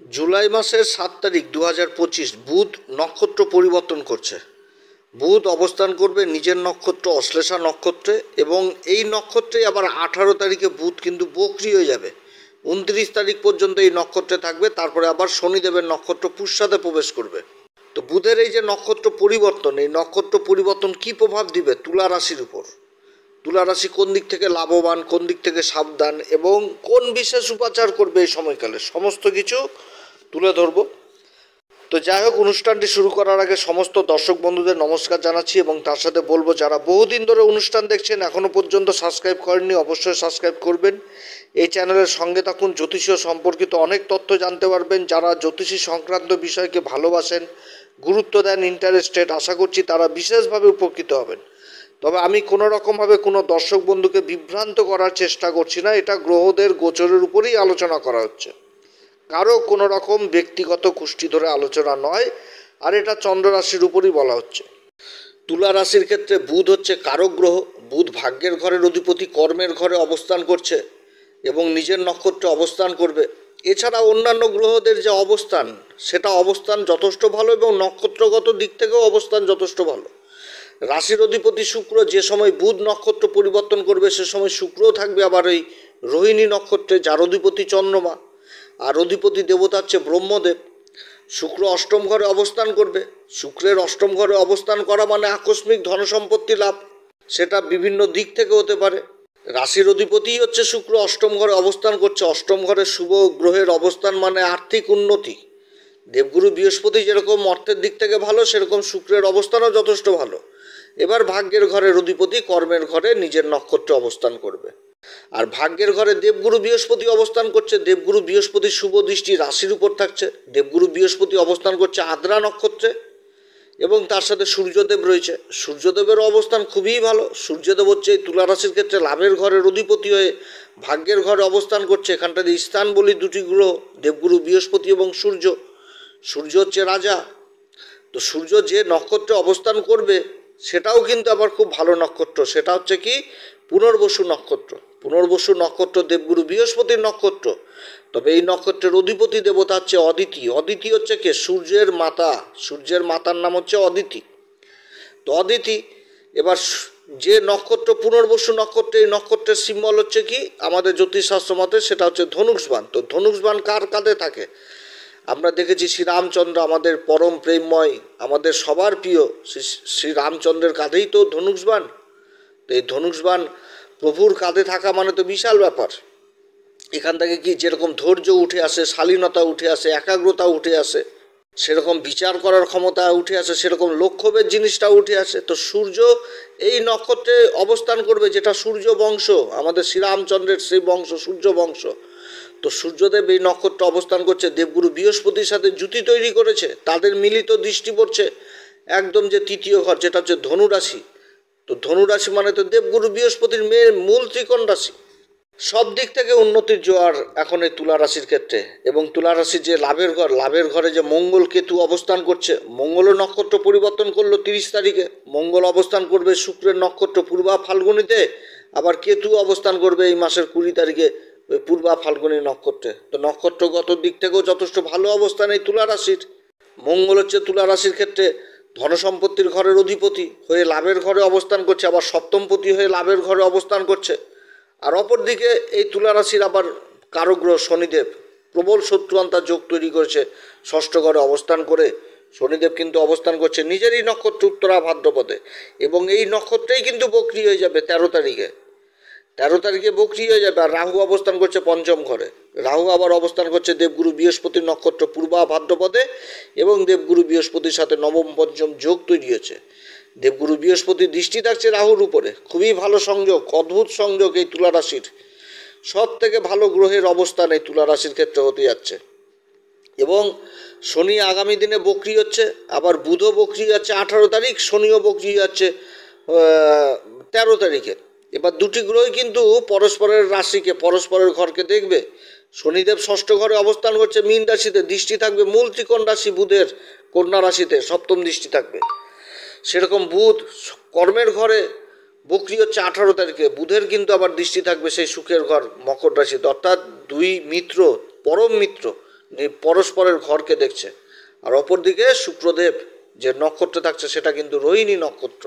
জুলাই মাসের 7 তারিখ 2025 বুধ নক্ষত্র পরিবর্তন করছে। বুধ অবস্থান করবে নিজের নক্ষত্র অশ্লেষা নক্ষত্রে, এবং এই নক্ষত্রে আবার 18 তারিখে বুধ কিন্তু বক্রী হয়ে যাবে। 29 তারিখ পর্যন্ত এই নক্ষত্রে থাকবে, তারপরে আবার শনিদেবের নক্ষত্র পুষ্যাতে প্রবেশ করবে। তো বুধের এই যে নক্ষত্র পরিবর্তন, এই নক্ষত্র পরিবর্তন কি প্রভাব দিবে তুলা রাশির উপর, তুলা রাশি কোন দিক থেকে লাভবান, কোন দিক থেকে সাবধান, এবং কোন বিশেষ উপাচার করবে এই সময়কালে, সমস্ত কিছু তুলে ধরবো। তো যাই হোক, অনুষ্ঠানটি শুরু করার আগে সমস্ত দর্শক বন্ধুদের নমস্কার জানাচ্ছি, এবং তার সাথে বলবো যারা বহুদিন ধরে অনুষ্ঠান দেখছেন এখনও পর্যন্ত সাবস্ক্রাইব করেননি অবশ্যই সাবস্ক্রাইব করবেন। এই চ্যানেলের সঙ্গে থাকুন, জ্যোতিষীয় সম্পর্কিত অনেক তথ্য জানতে পারবেন। যারা জ্যোতিষী সংক্রান্ত বিষয়কে ভালোবাসেন, গুরুত্ব দেন, ইন্টারেস্টেড, আশা করছি তারা বিশেষভাবে উপকৃত হবেন। তবে আমি কোনো রকমভাবে কোনো দর্শক বন্ধুকে বিভ্রান্ত করার চেষ্টা করছি না, এটা গ্রহদের গোচরের উপরেই আলোচনা করা হচ্ছে, কারো কোনো রকম ব্যক্তিগত কুষ্টি ধরে আলোচনা নয়, আর এটা চন্দ্র রাশির উপরই বলা হচ্ছে। তুলা রাশির ক্ষেত্রে বুধ হচ্ছে কারক গ্রহ। বুধ ভাগ্যের ঘরের অধিপতি, কর্মের ঘরে অবস্থান করছে এবং নিজের নক্ষত্রে অবস্থান করবে। এছাড়া অন্যান্য গ্রহদের যে অবস্থান, সেটা অবস্থান যথেষ্ট ভালো, এবং নক্ষত্রগত দিক থেকেও অবস্থান যথেষ্ট ভালো। রাশির অধিপতি শুক্র যে সময় বুধ নক্ষত্র পরিবর্তন করবে, সে সময় শুক্রও থাকবে আবার এই রোহিণী নক্ষত্রে, যার অধিপতি চন্দ্রমা, আর অধিপতি দেবতা হচ্ছে ব্রহ্মদেব। শুক্র অষ্টম ঘরে অবস্থান করবে। শুক্রের অষ্টম ঘরে অবস্থান করা মানে আকস্মিক ধনসম্পত্তি লাভ, সেটা বিভিন্ন দিক থেকে হতে পারে। রাশির অধিপতিই হচ্ছে শুক্র, অষ্টম ঘরে অবস্থান করছে। অষ্টম ঘরে শুভ গ্রহের অবস্থান মানে আর্থিক উন্নতি। দেবগুরু বৃহস্পতি যেরকম অর্থের দিক থেকে ভালো, সেরকম শুক্রের অবস্থানও যথেষ্ট ভালো। এবার ভাগ্যের ঘরের অধিপতি কর্মের ঘরে নিজের নক্ষত্রে অবস্থান করবে, আর ভাগ্যের ঘরে দেবগুরু বৃহস্পতি অবস্থান করছে। দেবগুরু বৃহস্পতির শুভ দৃষ্টি রাশির উপর থাকছে। দেবগুরু বৃহস্পতি অবস্থান করছে আদ্রা নক্ষত্রে, এবং তার সাথে সূর্যদেব রয়েছে। সূর্যদেবেরও অবস্থান খুবই ভালো। সূর্যদেব হচ্ছে এই তুলা রাশির ক্ষেত্রে লাভের ঘরের অধিপতি হয়ে ভাগ্যের ঘরে অবস্থান করছে। এখানটাতে স্থান বলি দুটি গ্রহ, দেবগুরু বৃহস্পতি এবং সূর্য। সূর্য হচ্ছে রাজা। তো সূর্য যে নক্ষত্রে অবস্থান করবে সেটাও কিন্তু আবার খুব ভালো নক্ষত্র, সেটা হচ্ছে কি পুনর্বসু নক্ষত্র। পুনর্বসু নক্ষত্র দেবগুরু বৃহস্পতির নক্ষত্র। তবে এই নক্ষত্রের অধিপতি দেবতা হচ্ছে অদিতি। অদিতি হচ্ছে কে? সূর্যের মাতা। সূর্যের মাতার নাম হচ্ছে অদিতি। তো অদিতি, এবার যে নক্ষত্র পুনর্বসু নক্ষত্র, এই নক্ষত্রের সিম্বল হচ্ছে কি আমাদের জ্যোতিষশাস্ত্র মতে, সেটা হচ্ছে ধনুষবাণ। তো ধনুষবাণ কার কাঁধে থাকে? আমরা দেখেছি শ্রীরামচন্দ্র, আমাদের পরম প্রেমময়, আমাদের সবার প্রিয় শ্রীরামচন্দ্রের কাঁধেই তো ধনুষবাণ। তো এই ধনুষবাণ প্রভুর কাঁধে থাকা মানে তো বিশাল ব্যাপার। এখান থেকে কি যেরকম ধৈর্য উঠে আসে, শালীনতা উঠে আসে, একাগ্রতা উঠে আসে, সেরকম বিচার করার ক্ষমতা উঠে আসে, সেরকম লক্ষ্যভেদ জিনিসটা উঠে আসে। তো সূর্য এই নক্ষত্রে অবস্থান করবে, যেটা সূর্য বংশ, আমাদের শ্রীরামচন্দ্রের সেই বংশ, সূর্য বংশ। তো সূর্যদেব এই নক্ষত্র অবস্থান করছে, দেবগুরু বৃহস্পতির সাথে জুতি তৈরি করেছে, তাদের মিলিত দৃষ্টি পড়ছে একদম যে তৃতীয় ঘর, যেটা হচ্ছে ধনুরাশি। তো ধনুরাশি মানে তো দেবগুরু বৃহস্পতির মেয়ের মূল ত্রিকোণ রাশি। সব দিক থেকে উন্নতির জোয়ার এখন এই তুলা রাশির ক্ষেত্রে। এবং তুলা রাশির যে লাভের ঘর, লাভের ঘরে যে মঙ্গল কেতু অবস্থান করছে, মঙ্গলও নক্ষত্র পরিবর্তন করলো 30 তারিখে। মঙ্গল অবস্থান করবে শুক্রের নক্ষত্র পূর্বা ফাল্গুনিতে, আবার কেতু অবস্থান করবে এই মাসের 20 তারিখে ওই পূর্বা ফাল্গুনী নক্ষত্রে। তো নক্ষত্রগত দিক থেকেও যথেষ্ট ভালো অবস্থান এই তুলা রাশির। মঙ্গল হচ্ছে তুলা রাশির ক্ষেত্রে ধনসম্পত্তির ঘরের অধিপতি হয়ে লাভের ঘরে অবস্থান করছে, আবার সপ্তমপতি হয়ে লাভের ঘরে অবস্থান করছে। আর অপরদিকে এই তুলা রাশির আবার কারগ্রহ শনিদেব প্রবল শত্রুয়ান্তা যোগ তৈরি করেছে ষষ্ঠ ঘরে অবস্থান করে। শনিদেব কিন্তু অবস্থান করছে নিজেরই নক্ষত্র উত্তরা ভাদ্রপদে, এবং এই নক্ষত্রেই কিন্তু বক্রী হয়ে যাবে 13 তারিখে। 13 তারিখে বক্রী হয়ে যাবে। আর রাহু অবস্থান করছে পঞ্চম ঘরে। রাহু আবার অবস্থান করছে দেবগুরু বৃহস্পতির নক্ষত্র পূর্বা ভাদ্রপদে, এবং দেবগুরু বৃহস্পতির সাথে নবম পঞ্চম যোগ তৈরি হয়েছে। দেবগুরু বৃহস্পতির দৃষ্টি থাকছে রাহুর উপরে, খুবই ভালো সংযোগ, অদ্ভুত সংযোগ এই তুলা রাশির। সব থেকে ভালো গ্রহের অবস্থান এই তুলা রাশির ক্ষেত্রে হতে যাচ্ছে। এবং শনি আগামী দিনে বক্রী হচ্ছে, আবার বুধও বক্রী যাচ্ছে 18 তারিখ, শনিও বক্রী যাচ্ছে 13 তারিখে। এবার দুটি গ্রহই কিন্তু পরস্পরের রাশিকে, পরস্পরের ঘরকে দেখবে। শনিদেব ষষ্ঠ ঘরে অবস্থান করছে মীন রাশিতে, দৃষ্টি থাকবে মূল ত্রিকোণ রাশি বুধের কন্যা রাশিতে, সপ্তম দৃষ্টি থাকবে। সেরকম বুধ কর্মের ঘরে বক্রী হচ্ছে 18 তারিখে। বুধের কিন্তু আবার দৃষ্টি থাকবে সেই সুখের ঘর মকর রাশিতে, অর্থাৎ দুই মিত্র, পরম মিত্র, পরস্পরের ঘরকে দেখছে। আর অপরদিকে শুক্রদেব যে নক্ষত্রে থাকছে সেটা কিন্তু রোহিণী নক্ষত্র,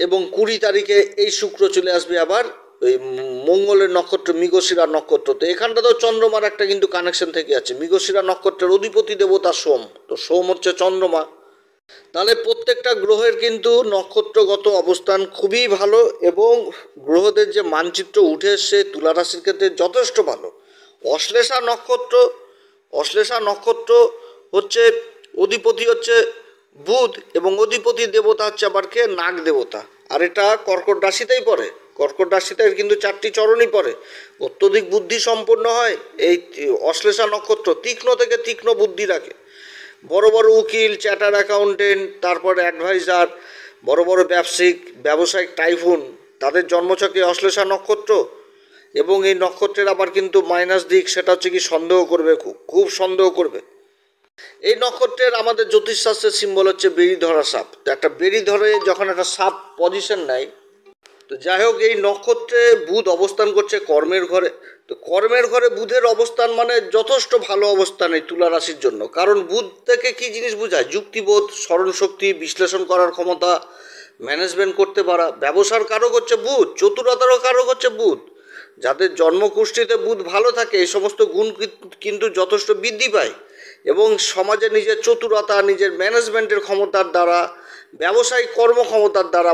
এবং 20 তারিখে এই শুক্র চলে আসবে আবার ওই মঙ্গলের নক্ষত্র মৃগশিরা নক্ষত্র। তো এখানটাতেও চন্দ্রমার একটা কিন্তু কানেকশন থেকে আছে। মৃগশিরা নক্ষত্রের অধিপতি দেবতা সোম, তো সোম হচ্ছে চন্দ্রমা। তাহলে প্রত্যেকটা গ্রহের কিন্তু নক্ষত্রগত অবস্থান খুবই ভালো, এবং গ্রহদের যে মানচিত্র উঠে এসছে তুলা রাশির ক্ষেত্রে যথেষ্ট ভালো। অশ্লেষা নক্ষত্র হচ্ছে অধিপতি হচ্ছে বুধ, এবং অধিপতি দেবতা হচ্ছে আবার কে, নাগ দেবতা। আর এটা কর্কট রাশিতেই পড়ে। কর্কট রাশিতে কিন্তু 4টি চরণই পড়ে। অত্যধিক বুদ্ধি সম্পন্ন হয় এই অশ্লেষা নক্ষত্র, তীক্ষ্ণ থেকে তীক্ষ্ণ বুদ্ধি রাখে। বড় বড় উকিল, চার্টার অ্যাকাউন্টেন্ট, তারপরে অ্যাডভাইজার, বড় বড় ব্যবসায়িক টাইফুন, তাদের জন্মছকে অশ্লেষা নক্ষত্র। এবং এই নক্ষত্রের আবার কিন্তু মাইনাস দিক, সেটা হচ্ছে কি সন্দেহ করবে, খুব সন্দেহ করবে। এই নক্ষত্রের আমাদের জ্যোতিষশাস্ত্রের সিম্বল হচ্ছে বেরি ধরা সাপ। তো একটা বেরি ধরে যখন একটা সাপ পজিশন নেয়, তো যাই হোক এই নক্ষত্রে বুধ অবস্থান করছে কর্মের ঘরে। তো কর্মের ঘরে বুধের অবস্থান মানে যথেষ্ট ভালো অবস্থান এই তুলা রাশির জন্য। কারণ বুধ থেকে কী জিনিস বোঝায়? যুক্তিবোধ, স্মরণশক্তি, বিশ্লেষণ করার ক্ষমতা, ম্যানেজমেন্ট করতে পারা। ব্যবসার কারক হচ্ছে বুধ, চতুরতারও কারক হচ্ছে বুধ। যাদের জন্মকুষ্ঠিতে বুধ ভালো থাকে এই সমস্ত গুণ কিন্তু যথেষ্ট বৃদ্ধি পায়, এবং সমাজে নিজের চতুরতা, নিজের ম্যানেজমেন্টের ক্ষমতার দ্বারা, ব্যবসায়িক কর্মক্ষমতার দ্বারা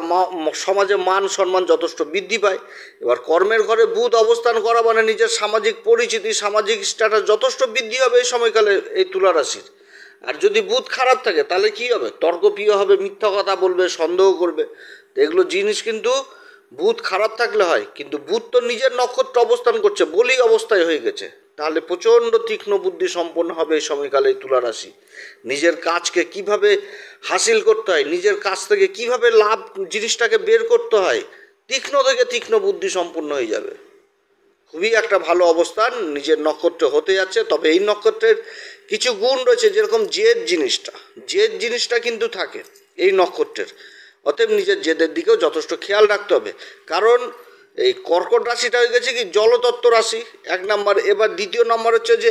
সমাজে মান সম্মান যথেষ্ট বৃদ্ধি পায়। এবার কর্মের ঘরে বুধ অবস্থান করা মানে নিজের সামাজিক পরিচিতি, সামাজিক স্ট্যাটাস যথেষ্ট বৃদ্ধি হবে এই সময়কালে এই তুলা রাশির। আর যদি বুধ খারাপ থাকে তাহলে কী হবে? তর্কপ্রিয় হবে, মিথ্যা কথা বলবে, সন্দেহ করবে। তো এগুলো জিনিস কিন্তু বুধ খারাপ থাকলে হয়। কিন্তু বুধ তো নিজের নক্ষত্র অবস্থান করছে, বলি অবস্থায় হয়ে গেছে। তাহলে প্রচণ্ড তীক্ষ্ণ বুদ্ধি সম্পন্ন হবে এই সময়কালে এই তুলা রাশি। নিজের কাজকে কিভাবে হাসিল করতে হয়, নিজের কাজ থেকে কিভাবে লাভ জিনিসটাকে বের করতে হয়, তীক্ষ্ণ থেকে তীক্ষ্ণ বুদ্ধি সম্পন্ন হয়ে যাবে। খুবই একটা ভালো অবস্থান নিজের নক্ষত্রে হতে যাচ্ছে। তবে এই নক্ষত্রের কিছু গুণ রয়েছে, যেরকম জেদ জিনিসটা কিন্তু থাকে এই নক্ষত্রের। অতএব নিজের জেদের দিকেও যথেষ্ট খেয়াল রাখতে হবে। কারণ এই কর্কট রাশিটা হয়ে গেছে কি জলতত্ত্ব রাশি, 1 নম্বর। এবার 2য় নম্বর হচ্ছে যে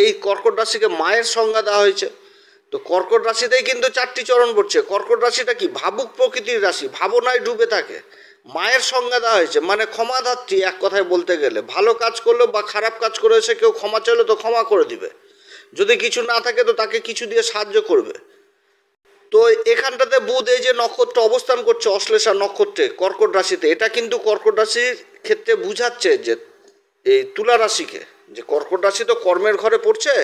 এই কর্কট রাশিকে মায়ের সংজ্ঞা দেওয়া হয়েছে। তো কর্কট রাশিতেই কিন্তু 4টি চরণ পড়ছে। কর্কট রাশিটা কি ভাবুক প্রকৃতির রাশি, ভাবনায় ডুবে থাকে। মায়ের সংজ্ঞা দেওয়া হয়েছে মানে ক্ষমাধাত্রী, এক কথায় বলতে গেলে। ভালো কাজ করলো বা খারাপ কাজ করে এসে কেউ ক্ষমা চাইলো তো ক্ষমা করে দিবে, যদি কিছু না থাকে তো তাকে কিছু দিয়ে সাহায্য করবে। তো এখানটাতে বুধ এই যে নক্ষত্র অবস্থান করছে অশ্লেষা নক্ষত্রে কর্কট রাশিতে, এটা কিন্তু কর্কট রাশির ক্ষেত্রে বুঝাচ্ছে যে এই তুলা রাশিকে, যে কর্কট রাশি তো কর্মের ঘরে পড়ছে।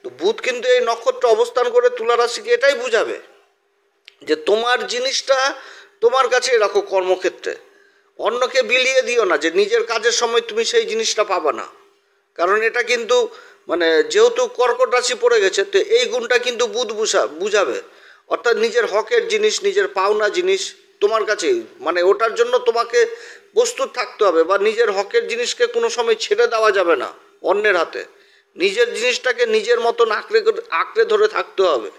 তো বুধ কিন্তু এই নক্ষত্র অবস্থান করে তুলা রাশিকে এটাই বুঝাবে যে তোমার জিনিসটা তোমার কাছে রাখো কর্মক্ষেত্রে, অন্যকে বিলিয়ে দিও না যে নিজের কাজের সময় তুমি সেই জিনিসটা পাবা না। কারণ এটা কিন্তু মানে যেহেতু কর্কট রাশি পড়ে গেছে, তো এই গুণটা কিন্তু বুধ বুঝাবে। অর্থাৎ নিজের হকের জিনিস, নিজের পাওনা জিনিস তোমার কাছেই, মানে ওটার জন্য তোমাকে প্রস্তুত থাকতে হবে, বা নিজের হকের জিনিসকে কোনো সময় ছেড়ে দেওয়া যাবে না অন্যের হাতে। নিজের জিনিসটাকে নিজের মতন আঁকড়ে ধরে থাকতে হবে।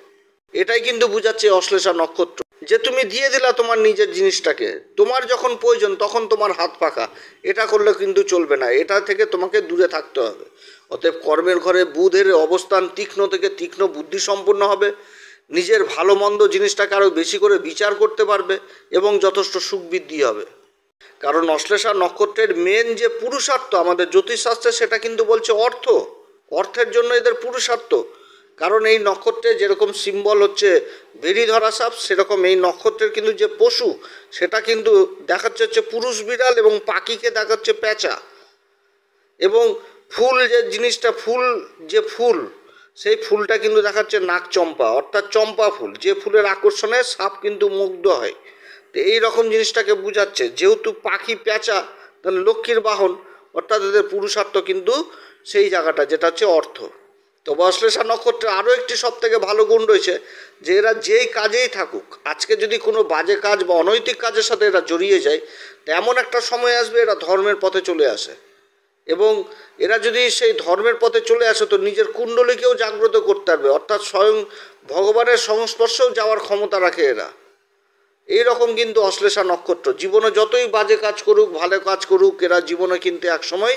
এটাই কিন্তু বুঝাচ্ছে অশ্লেষা নক্ষত্র, যে তুমি দিয়ে দিলা তোমার নিজের জিনিসটাকে, তোমার যখন প্রয়োজন তখন তোমার হাত পাকা। এটা করলে কিন্তু চলবে না, এটা থেকে তোমাকে দূরে থাকতে হবে। অতএব কর্মের ঘরে বুধের অবস্থান তীক্ষ্ণ থেকে তীক্ষ্ণ বুদ্ধি সম্পন্ন হবে, নিজের ভালো মন্দ জিনিসটাকে আরও বেশি করে বিচার করতে পারবে, এবং যথেষ্ট সুখ বৃদ্ধি হবে। কারণ অশ্লেষা নক্ষত্রের মেন যে পুরুষার্থ আমাদের জ্যোতিষশাস্ত্রে, সেটা কিন্তু বলছে অর্থের জন্য এদের পুরুষার্থ। কারণ এই নক্ষত্রে যেরকম সিম্বল হচ্ছে বেরি ধরা সাপ, সেরকম এই নক্ষত্রের কিন্তু যে পশু সেটা কিন্তু দেখাচ্ছে হচ্ছে পুরুষ বিড়াল, এবং পাখিকে দেখাচ্ছে পেঁচা। এবং ফুল যে জিনিসটা, ফুল সেই ফুলটা কিন্তু দেখাচ্ছে নাগচম্পা, অর্থাৎ চম্পা ফুল, যে ফুলের আকর্ষণে সাপ কিন্তু মুগ্ধ হয়। তো এই রকম জিনিসটাকে বোঝাচ্ছে। যেহেতু পাখি পেঁচা, তাহলে লক্ষ্মীর বাহন, অর্থাৎ এদের পুরুষার্থ কিন্তু সেই জায়গাটা, যেটা হচ্ছে অর্থ। তবে অশ্লেষা নক্ষত্রে আরও একটি সব থেকে ভালো গুণ রয়েছে, যে এরা যেই কাজেই থাকুক, আজকে যদি কোনো বাজে কাজ বা অনৈতিক কাজের সাথে এরা জড়িয়ে যায়, তো এমন একটা সময় আসবে এরা ধর্মের পথে চলে আসে। এবং এরা যদি সেই ধর্মের পথে চলে আসে তো নিজের কুণ্ডলীকেও জাগ্রত করতে পারবে, অর্থাৎ স্বয়ং ভগবানের সংস্পর্শেও যাওয়ার ক্ষমতা রাখে এরা। এই রকম কিন্তু অশ্লেষা নক্ষত্র জীবনে যতই বাজে কাজ করুক, ভালো কাজ করুক, এরা জীবনে কিন্তু একসময়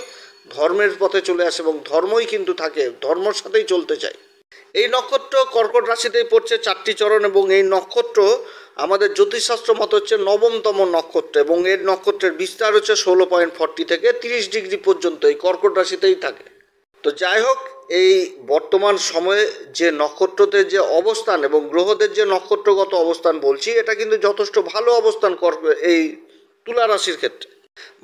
ধর্মের পথে চলে আসে, এবং ধর্মই কিন্তু থাকে, ধর্মের সাথেই চলতে চায়। এই নক্ষত্র কর্কট রাশিতেই পড়ছে 4টি চরণ, এবং এই নক্ষত্র আমাদের জ্যোতিষশাস্ত্র মত হচ্ছে 9তম নক্ষত্র, এবং এর নক্ষত্রের বিস্তার হচ্ছে 16.40 থেকে 30 ডিগ্রি পর্যন্ত এই কর্কট রাশিতেই থাকে। তো যাই হোক, এই বর্তমান সময়ে যে নক্ষত্রদের যে অবস্থান এবং গ্রহদের যে নক্ষত্রগত অবস্থান বলছি, এটা কিন্তু যথেষ্ট ভালো অবস্থান করবে এই তুলা রাশির ক্ষেত্রে।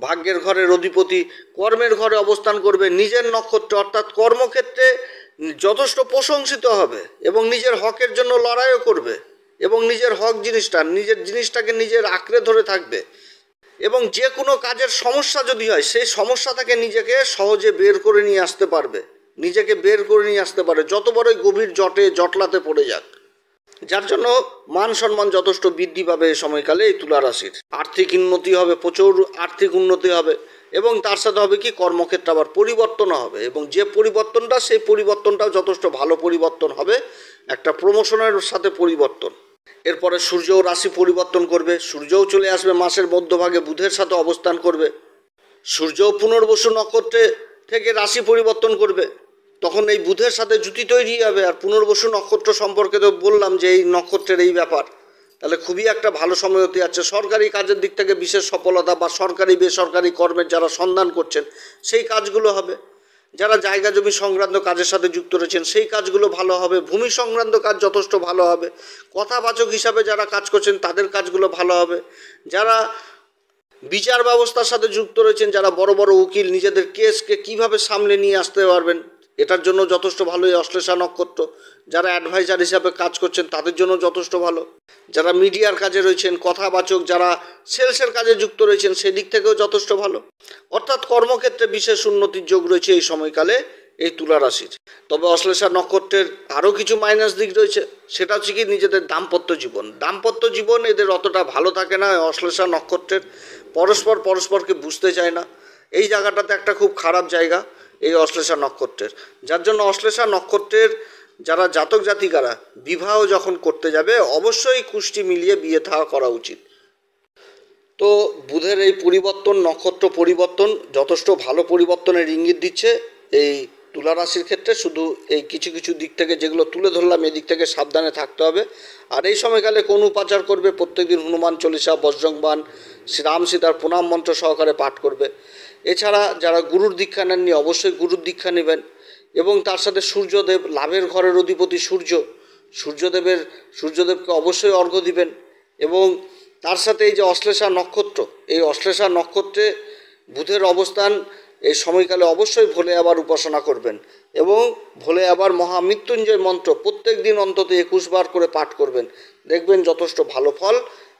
ভাগ্যের ঘরের অধিপতি কর্মের ঘরে অবস্থান করবে, নিজের নক্ষত্র অর্থাৎ কর্মক্ষেত্রে যথেষ্ট প্রশংসিত হবে এবং নিজের হকের জন্য লড়াইও করবে, এবং নিজের হক জিনিসটাকে নিজের আঁকড়ে ধরে থাকবে, এবং যে কোনো কাজের সমস্যা যদি হয় সেই সমস্যা থেকে নিজেকে সহজে বের করে নিয়ে আসতে পারবে, যত বড়ই গভীর জটলাতে পড়ে যাক, যার জন্য মান সম্মান যথেষ্ট বৃদ্ধি পাবে এই সময়কালে এই তুলা রাশির। আর্থিক উন্নতি হবে, প্রচুর আর্থিক উন্নতি হবে, এবং তার সাথে হবে কি কর্মক্ষেত্রে আবার পরিবর্তন হবে, এবং যে পরিবর্তনটা সেই পরিবর্তনটাও যথেষ্ট ভালো পরিবর্তন হবে, একটা প্রমোশনের সাথে পরিবর্তন। এরপরে সূর্যও রাশি পরিবর্তন করবে, সূর্যও চলে আসবে মাসের মধ্যভাগে, বুধের সাথে অবস্থান করবে। সূর্যও পুনর্বসু নক্ষত্রে থেকে রাশি পরিবর্তন করবে, তখন এই বুধের সাথে জুতি তৈরি হবে। আর পুনর্বসু নক্ষত্র সম্পর্কে তো বললাম যে এই নক্ষত্রের এই ব্যাপার, তাহলে খুবই একটা ভালো সময় হতে যাচ্ছে। সরকারি কাজের দিক থেকে বিশেষ সফলতা, বা সরকারি বেসরকারি কর্মের যারা সন্ধান করছেন সেই কাজগুলো হবে। যারা জায়গা জমি সংক্রান্ত কাজের সাথে যুক্ত রয়েছেন সেই কাজগুলো ভালো হবে। ভূমি সংক্রান্ত কাজ যথেষ্ট ভালো হবে। কথাবাচক হিসাবে যারা কাজ করছেন তাদের কাজগুলো ভালো হবে। যারা বিচার ব্যবস্থার সাথে যুক্ত রয়েছেন, যারা বড় বড় উকিল, নিজেদের কেসকে কিভাবে সামলে নিয়ে আসতে পারবেন এটার জন্য যথেষ্ট ভালো এই অশ্লেষা নক্ষত্র। যারা অ্যাডভাইজার হিসাবে কাজ করছেন তাদের জন্য যথেষ্ট ভালো। যারা মিডিয়ার কাজে রয়েছেন, কথাবাচক, যারা সেলসের কাজে যুক্ত রয়েছেন সেদিক থেকেও যথেষ্ট ভালো। অর্থাৎ কর্মক্ষেত্রে বিশেষ উন্নতির যোগ রয়েছে এই সময়কালে এই তুলা রাশির। তবে অশ্লেষা নক্ষত্রের আরও কিছু মাইনাস দিক রয়েছে, সেটা হচ্ছে কি নিজেদের দাম্পত্য জীবন এদের অতটা ভালো থাকে না। অশ্লেষা নক্ষত্রের পরস্পরকে বুঝতে চায় না, এই জায়গাটাতে একটা খুব খারাপ জায়গা এই অশ্লেষা নক্ষত্রের। যার জন্য অশ্লেষা নক্ষত্রের যারা জাতক জাতিকারা বিবাহ যখন করতে যাবে অবশ্যই কুষ্টি মিলিয়ে বিয়ে থা করা উচিত। তো বুধের এই পরিবর্তন, নক্ষত্র পরিবর্তন যথেষ্ট ভালো পরিবর্তনের ইঙ্গিত দিচ্ছে এই তুলা রাশির ক্ষেত্রে। শুধু এই কিছু কিছু দিক থেকে যেগুলো তুলে ধরলাম এই দিক থেকে সাবধানে থাকতে হবে। আর এই সময়কালে কোন উপাচার করবে, প্রত্যেকদিন হনুমান চল্লিশা, বজ্রংবাণ, শ্রীরাম সীতার প্রণাম মন্ত্র সহকারে পাঠ করবে। এছাড়া যারা গুরুর দীক্ষা নেননি অবশ্যই গুরুর দীক্ষা নেবেন, এবং তার সাথে সূর্যদেব, লাভের ঘরের অধিপতি সূর্যদেবকে অবশ্যই অর্ঘ্য দিবেন। এবং তার সাথে এই যে অশ্লেষা নক্ষত্র, এই অশ্লেষা নক্ষত্রে বুধের অবস্থান এই সময়কালে অবশ্যই ভোলে আবার উপাসনা করবেন, এবং ভোলে আবার মহামৃত্যুঞ্জয় মন্ত্র প্রত্যেক দিন অন্তত 21 বার করে পাঠ করবেন। দেখবেন যথেষ্ট ভালো ফল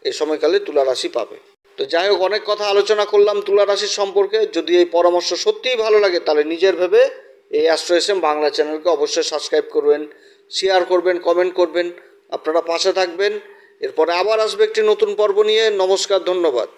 এই সময়কালে তুলা রাশি পাবে। তো যাই হোক, অনেক কথা আলোচনা করলাম তুলা রাশির সম্পর্কে। যদি এই পরামর্শ সত্যিই ভালো লাগে তাহলে নিজের ভেবে এই অ্যাস্ট্রো এস এম বাংলা চ্যানেলকে অবশ্যই সাবস্ক্রাইব করবেন, শেয়ার করবেন, কমেন্ট করবেন। আপনারা পাশে থাকবেন। এরপরে আবার আসবে একটি নতুন পর্ব নিয়ে। নমস্কার, ধন্যবাদ।